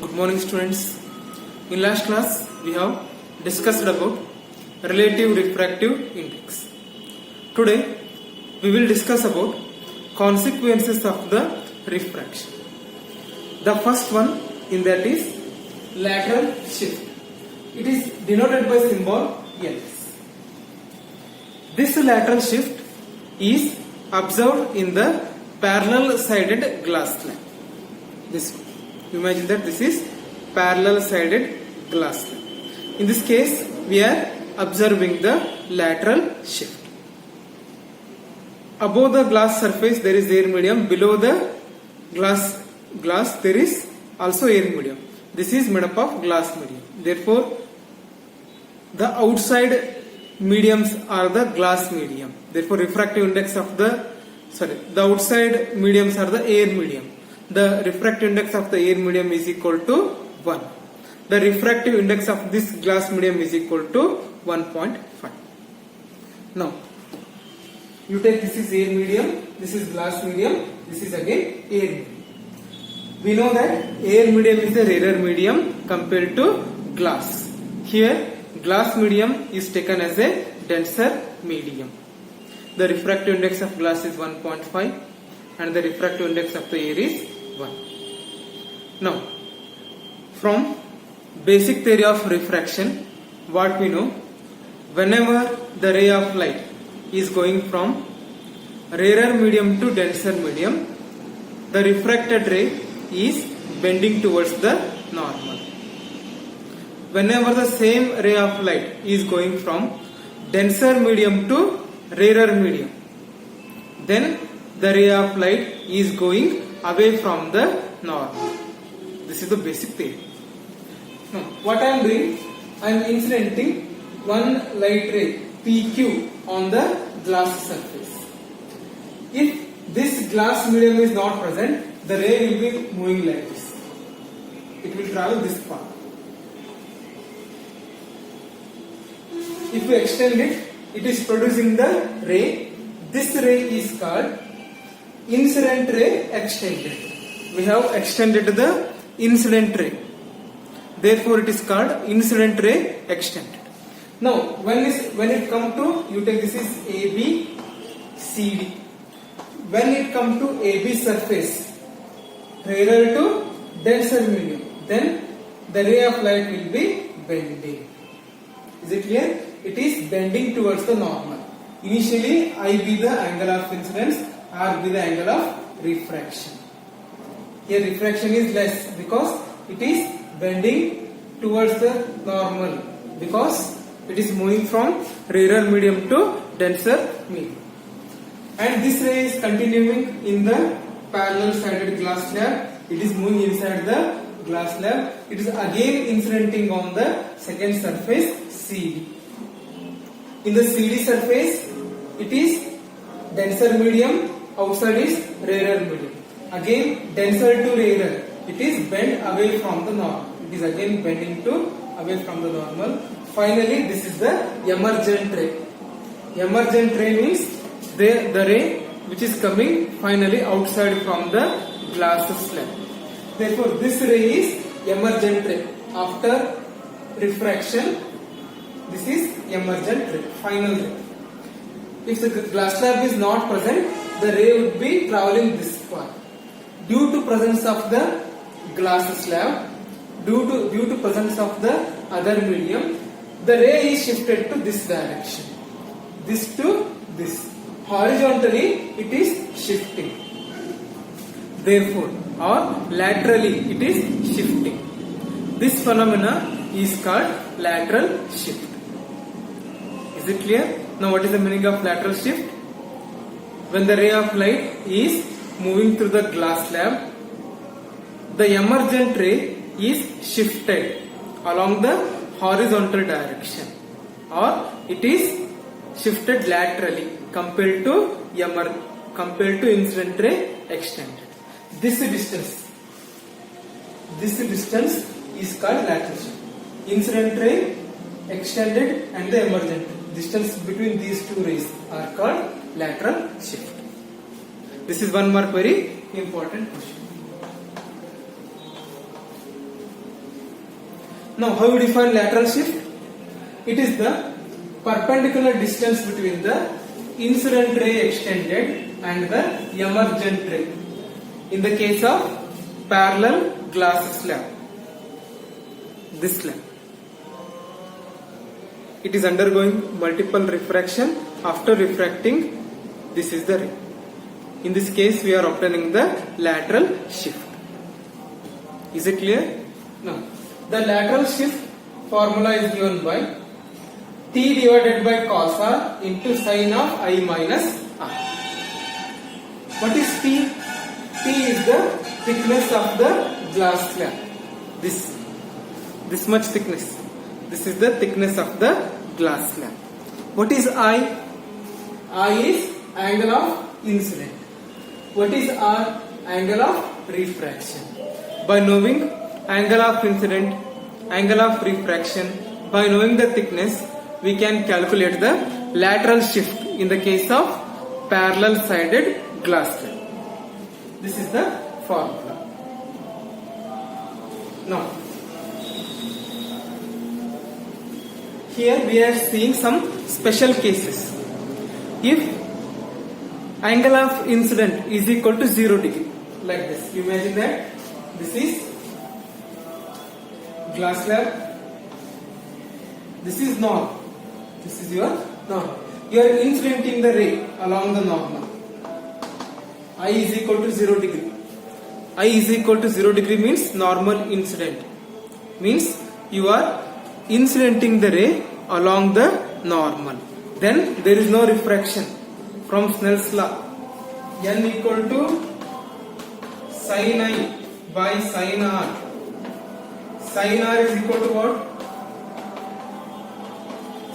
Good morning, students. In last class, we have discussed about relative refractive index. Today, we will discuss about consequences of the refraction. The first one in that is lateral shift. It is denoted by symbol LS. This lateral shift is observed in the parallel sided glass slab. This one. Imagine that this is parallel sided glass slab. In this case, we are observing the lateral shift. Above the glass surface there is air medium. Below the glass there is also air medium. This is made up of glass medium. Therefore, the outside mediums are the glass medium. Therefore, refractive index of the outside mediums are the air medium. The refractive index of the air medium is equal to 1. The refractive index of this glass medium is equal to 1.5. Now, you take this is air medium, this is glass medium, this is again air medium. We know that air medium is a rarer medium compared to glass. Here, glass medium is taken as a denser medium. The refractive index of glass is 1.5 and the refractive index of the air is 1. Now, from basic theory of refraction, what we know, whenever the ray of light is going from rarer medium to denser medium, the refracted ray is bending towards the normal. Whenever the same ray of light is going from denser medium to rarer medium, then the ray of light is going away from the normal. This is the basic theory. Now, what I am doing, I am incidenting one light ray PQ on the glass surface. If this glass medium is not present, the ray will be moving like this. It will travel this path. If we extend it, it is producing the ray. This ray is called incident ray extended. We have extended the incident ray. Therefore, it is called incident ray extended. Now, when it come to, you take this is AB, CD. When it come to AB surface, rarer to denser medium, then the ray of light will be bending. Is it clear? It is bending towards the normal. Initially, I be the angle of incidence, R be the angle of refraction. Here refraction is less because it is bending towards the normal, because it is moving from rarer medium to denser medium. And this ray is continuing in the parallel sided glass slab. It is moving inside the glass slab. It is again incidenting on the second surface CD. In the CD surface, it is denser medium, outside is rarer medium. Again, denser to rarer, it is bent away from the normal. It is again bending to away from the normal. Finally, this is the emergent ray. Emergent ray means the ray which is coming finally outside from the glass slab. Therefore, this ray is emergent ray. After refraction, this is emergent ray, final ray. If the glass slab is not present, the ray would be traveling this far. Due to presence of the glass slab, due to presence of the other medium, the ray is shifted to this direction. This to this. Horizontally, it is shifting. Therefore, or laterally, it is shifting. This phenomena is called lateral shift. Is it clear? Now, what is the meaning of lateral shift? When the ray of light is moving through the glass slab, the emergent ray is shifted along the horizontal direction, or it is shifted laterally compared to incident ray extended. This distance is called lateral shift. Incident ray extended and the emergent distance between these two rays are called lateral shift. This is one more very important question. Now how you define lateral shift? It is the perpendicular distance between the incident ray extended and the emergent ray. In the case of parallel glass slab, this slab, it is undergoing multiple refraction. After refracting, this is the ray. In this case, we are obtaining the lateral shift. Is it clear? Now, the lateral shift formula is given by T divided by cos R into sin of I minus R. What is T? T is the thickness of the glass slab. This much thickness. This is the thickness of the glass slab. What is I? I is angle of incident. What is R? Angle of refraction. By knowing angle of incident, angle of refraction, by knowing the thickness, we can calculate the lateral shift in the case of parallel sided glass slab. This is the formula. Now, here we are seeing some special cases. If angle of incident is equal to 0 degree, like this, imagine that this is glass slab, this is norm, this is your norm. You are incidenting the ray along the normal. I is equal to 0 degree. I is equal to 0 degree means normal incident. Means you are incidenting the ray along the normal. Then there is no refraction. From Snell's law, n equal to sin I by sin R. Sin R is equal to what?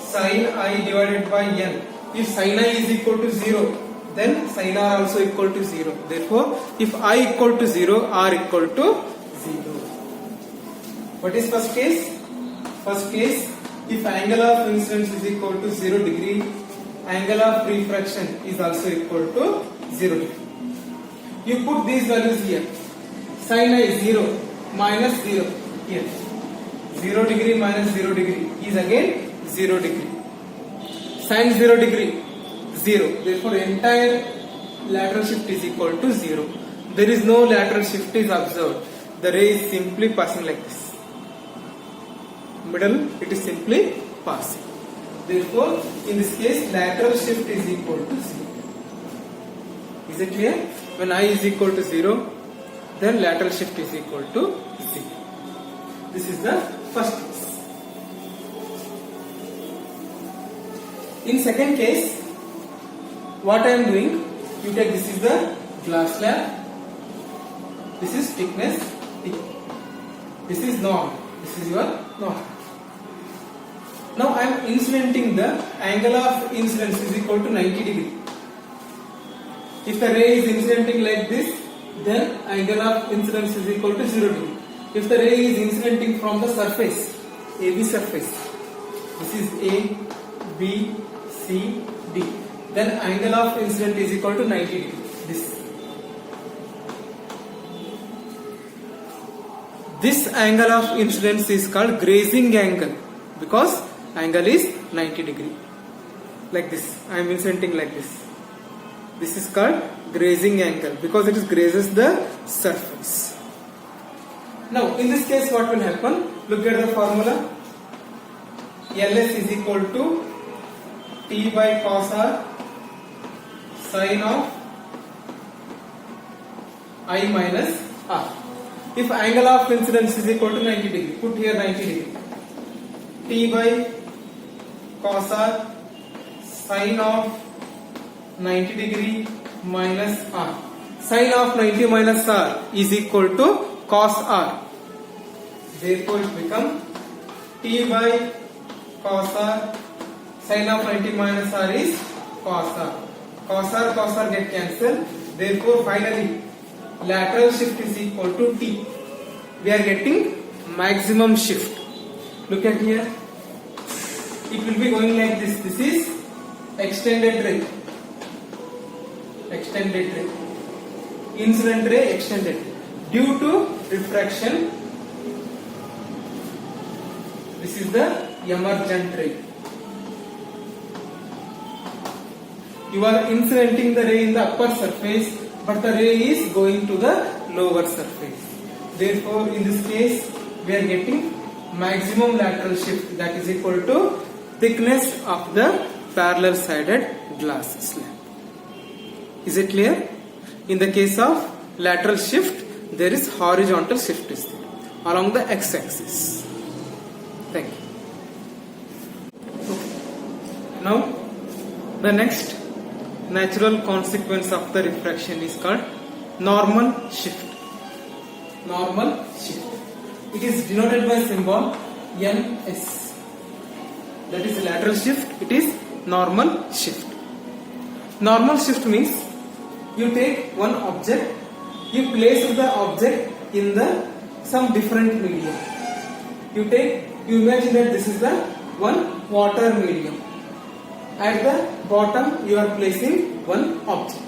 Sin I divided by n. If sin I is equal to 0, then sin R also equal to 0. Therefore, if I equal to 0, R equal to 0. What is first case? First case, if angle of incidence is equal to 0 degree, angle of refraction is also equal to 0 degree. You put these values here. Sin I 0 minus 0 here. 0 degree minus 0 degree is again 0 degree. Sin 0 degree 0. Therefore, entire lateral shift is equal to 0. There is no lateral shift is observed. The ray is simply passing like this. Middle, it is simply passing. Therefore, in this case, lateral shift is equal to 0. Is it clear? When I is equal to 0, then lateral shift is equal to 0. This is the first case. In second case, what I am doing, you take this is the glass slab, this is thickness T, this is norm, this is your norm. Now I am incidenting the angle of incidence is equal to 90 degree. If the ray is incidenting like this, then angle of incidence is equal to 0 degree. If the ray is incidenting from the surface, AB surface, this is A, B, C, D, then angle of incident is equal to 90 degree. This angle of incidence is called grazing angle because angle is 90 degree. Like this, I am incidenting like this. This is called grazing angle because it grazes the surface. Now, in this case, what will happen? Look at the formula. LS is equal to T by cos R sin of I minus R. If angle of incidence is equal to 90 degree, put here 90 degree. T by cos R sin of 90 degree minus R. Sin of 90 minus R is equal to cos R. Therefore, it becomes T by cos R sin of 90 minus R is cos R. Cos R get cancelled. Therefore, finally, lateral shift is equal to T. We are getting maximum shift. Look at here. It will be going like this. This is extended ray. Extended ray. Incident ray extended. Due to refraction, This is the emergent ray. You are incidenting the ray in the upper surface, but the ray is going to the lower surface. Therefore, in this case, we are getting maximum lateral shift, that is equal to thickness of the parallel sided glass slab. Is it clear? In the case of lateral shift, there is horizontal shift is there along the x-axis. Thank you. Okay. Now, the next natural consequence of the refraction is called normal shift. Normal shift. It is denoted by symbol NS. That is lateral shift. It is normal shift. Normal shift means you take one object, you place the object in the some different medium. You imagine that this is the one water medium. At the bottom you are placing one object.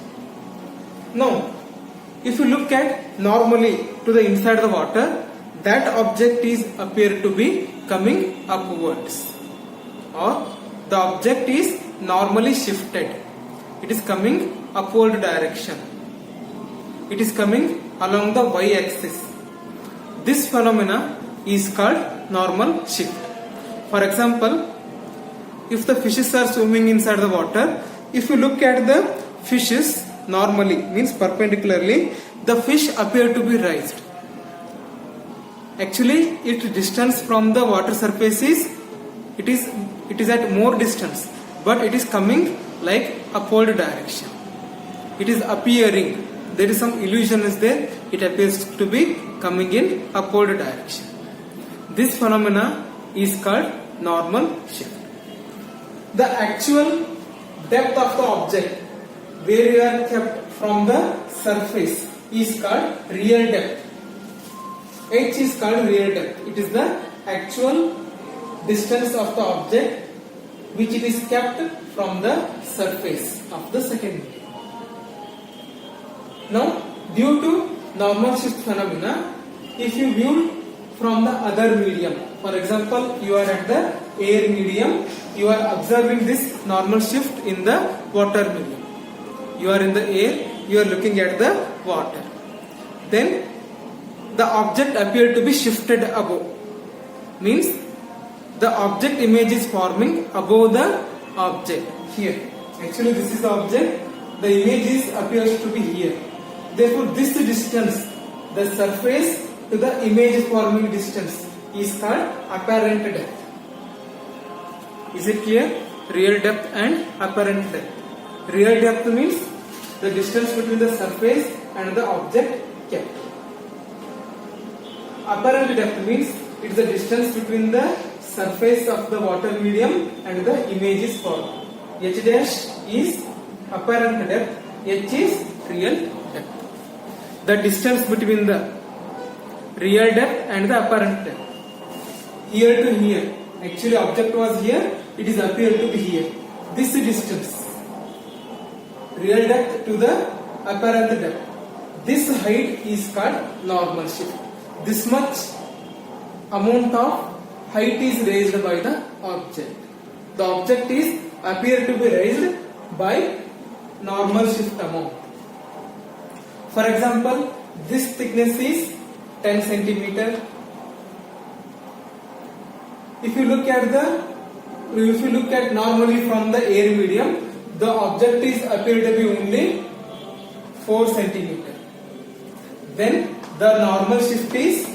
Now, if you look at normally to the inside of the water, that object is appear to be coming upwards, or the object is normally shifted. It is coming upward direction. It is coming along the y-axis. This phenomena is called normal shift. For example, if the fishes are swimming inside the water, if you look at the fishes normally, means perpendicularly, the fish appear to be raised. Actually, its distance from the water surface is it is at more distance, but it is coming like upward direction. It is appearing. There is some illusion is there. It appears to be coming in upward direction. This phenomena is called normal shift. The actual depth of the object where you are kept from the surface is called real depth. H is called real depth. It is the actual distance of the object which it is kept from the surface of the second medium. Now, due to normal shift phenomena, if you view from the other medium, for example, you are at the air medium, you are observing this normal shift in the water medium. You are in the air, you are looking at the water. Then the object appeared to be shifted above. Means the object image is forming above the object here. Actually, this is the object. The image appears to be here. Therefore, this distance, the surface to the image forming distance, is called apparent depth. Is it clear? Real depth and apparent depth. Real depth means the distance between the surface and the object kept. Apparent depth means it is the distance between the surface of the water medium and the image is formed. H dash is apparent depth, H is real depth. The distance between the real depth and the apparent depth. Here to here. Actually, object was here, it is appeared to be here. This distance, real depth to the apparent depth. This height is called normal shift. This much amount of height is raised by the object. The object is appeared to be raised by normal shift amount. For example, this thickness is 10 centimeter. If you look at normally from the air medium, the object is appeared to be only 4 centimeter. Then the normal shift is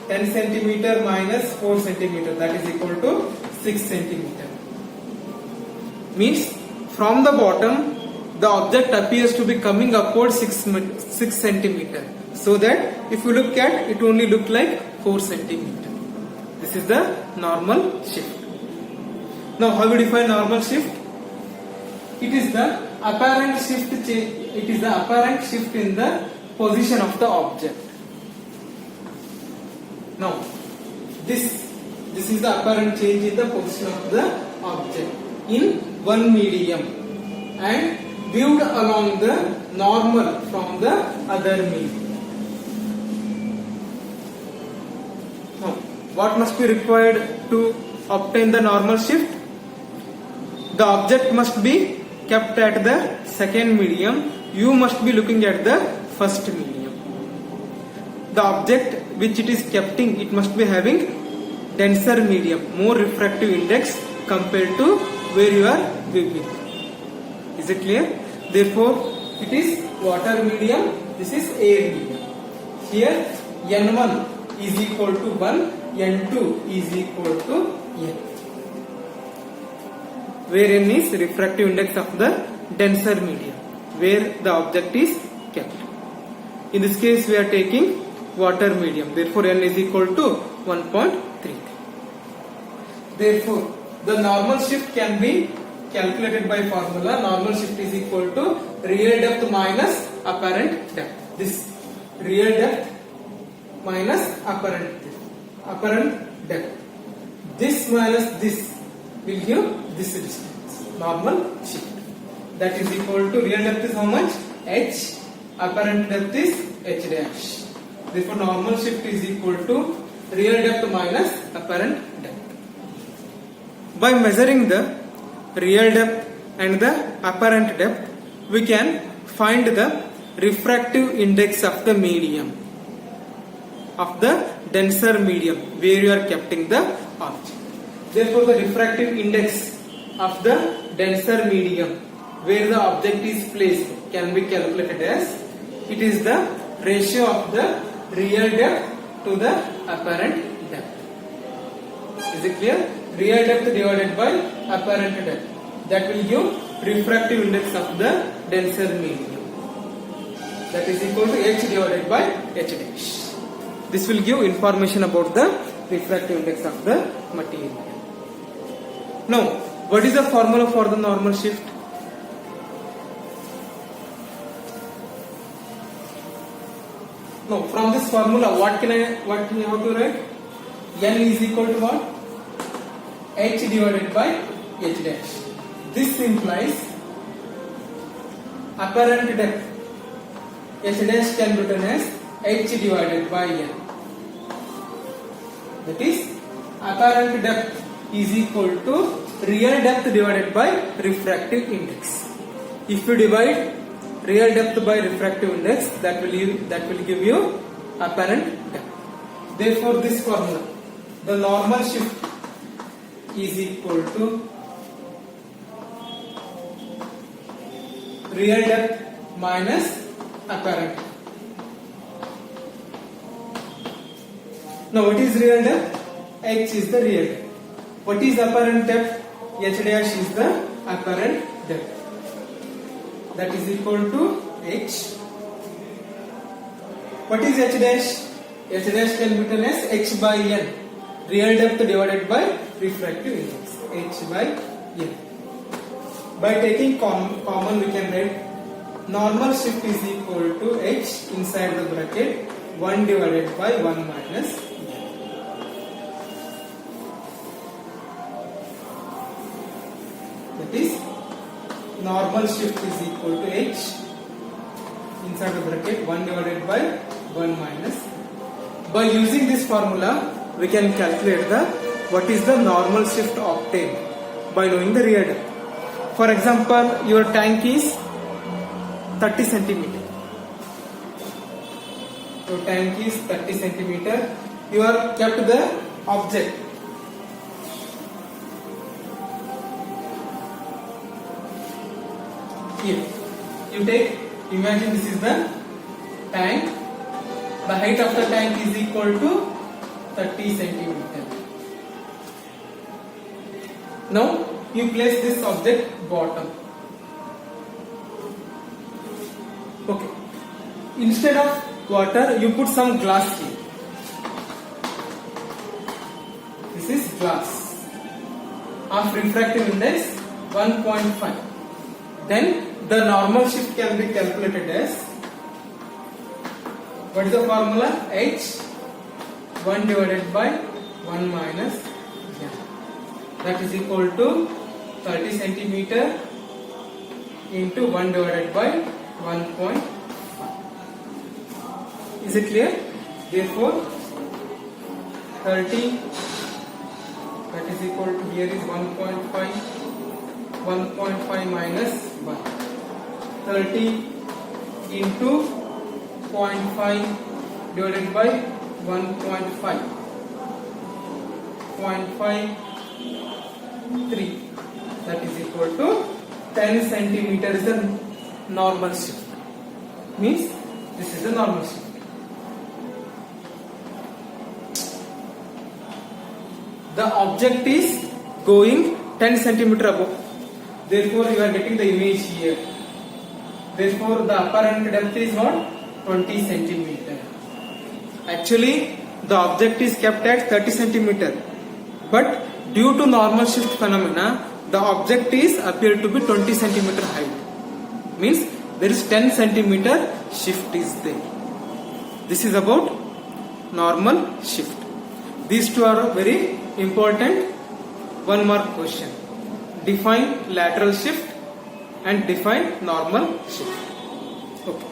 10 centimeter minus 4 centimeter, that is equal to 6 centimeter. Means from the bottom the object appears to be coming upward 6 centimeter. So that if you look at it only look like 4 centimeter. This is the normal shift. Now how we define normal shift? It is the apparent shift It is the apparent shift in the position of the object. Now this is the apparent change in the position of the object in one medium and viewed along the normal from the other medium. Now what must be required to obtain the normal shift? The object must be kept at the second medium. You must be looking at the first medium. The object which it is keeping, it must be having denser medium, more refractive index compared to where you are viewing. Is it clear? Therefore, it is water medium. This is air medium. Here N1 is equal to 1, N2 is equal to N. Where N is refractive index of the denser medium, where the object is kept. In this case, we are taking water medium. Therefore, N is equal to 1.33. Therefore, the normal shift can be calculated by formula. Normal shift is equal to real depth minus apparent depth. This real depth minus apparent depth. This minus this will give this distance. Normal shift. That is equal to real depth is how much? H. Apparent depth is H dash. Therefore, normal shift is equal to real depth minus apparent depth. By measuring the real depth and the apparent depth, we can find the refractive index of the medium, of the denser medium where you are keeping the object. Therefore, the refractive index of the denser medium where the object is placed can be calculated as, it is the ratio of the real depth to the apparent depth. Is it clear? Real depth divided by apparent depth. That will give refractive index of the denser medium. That is equal to H divided by H dash. This will give information about the refractive index of the material. Now, what is the formula for the normal shift? Now, from this formula, what can I have to write? N is equal to what? H divided by H dash. This implies apparent depth. H dash can be written as H divided by N. That is, apparent depth is equal to real depth divided by refractive index. If you divide real depth by refractive index, that will give you apparent depth. Therefore, this formula, the normal shift is equal to real depth minus apparent. Now, what is real depth? H is the real depth. What is apparent depth? H dash is the apparent depth. That is equal to H. What is H dash? H dash can be written as H by N. Real depth divided by refractive index. H by N. By taking common, we can write normal shift is equal to H inside the bracket 1 divided by 1 minus N. That is, normal shift is equal to H inside the bracket 1 divided by 1 minus. By using this formula, we can calculate what is the normal shift obtained by knowing the real depth. For example, your tank is 30 centimeter. Your tank is 30 centimeter. You are kept the object. Here, you take, imagine this is the tank. The height of the tank is equal to 30 centimeter. Now, you place this object bottom. Okay. Instead of water, you put some glass here. This is glass of refractive index 1.5. Then the normal shift can be calculated as, what is the formula? H 1 divided by 1 minus N. That is equal to 30 centimeter into 1 divided by 1.5. Is it clear? Therefore, 30, that is equal to, here is 1.5, 1.5 minus 1, 30 into 0.5 divided by 1.5, 0.53, that is equal to 10 centimeter is the normal shift. Means this is the normal shift. The object is going 10 centimeter above. Therefore, you are getting the image here. Therefore, the apparent depth is what? 20 centimeter. Actually, the object is kept at 30 centimeter. But due to normal shift phenomena, the object is appeared to be 20 centimeter height. Means there is 10 centimeter shift is there. This is about normal shift. These two are very important 1 mark question. Define lateral shift and define normal shift. Okay.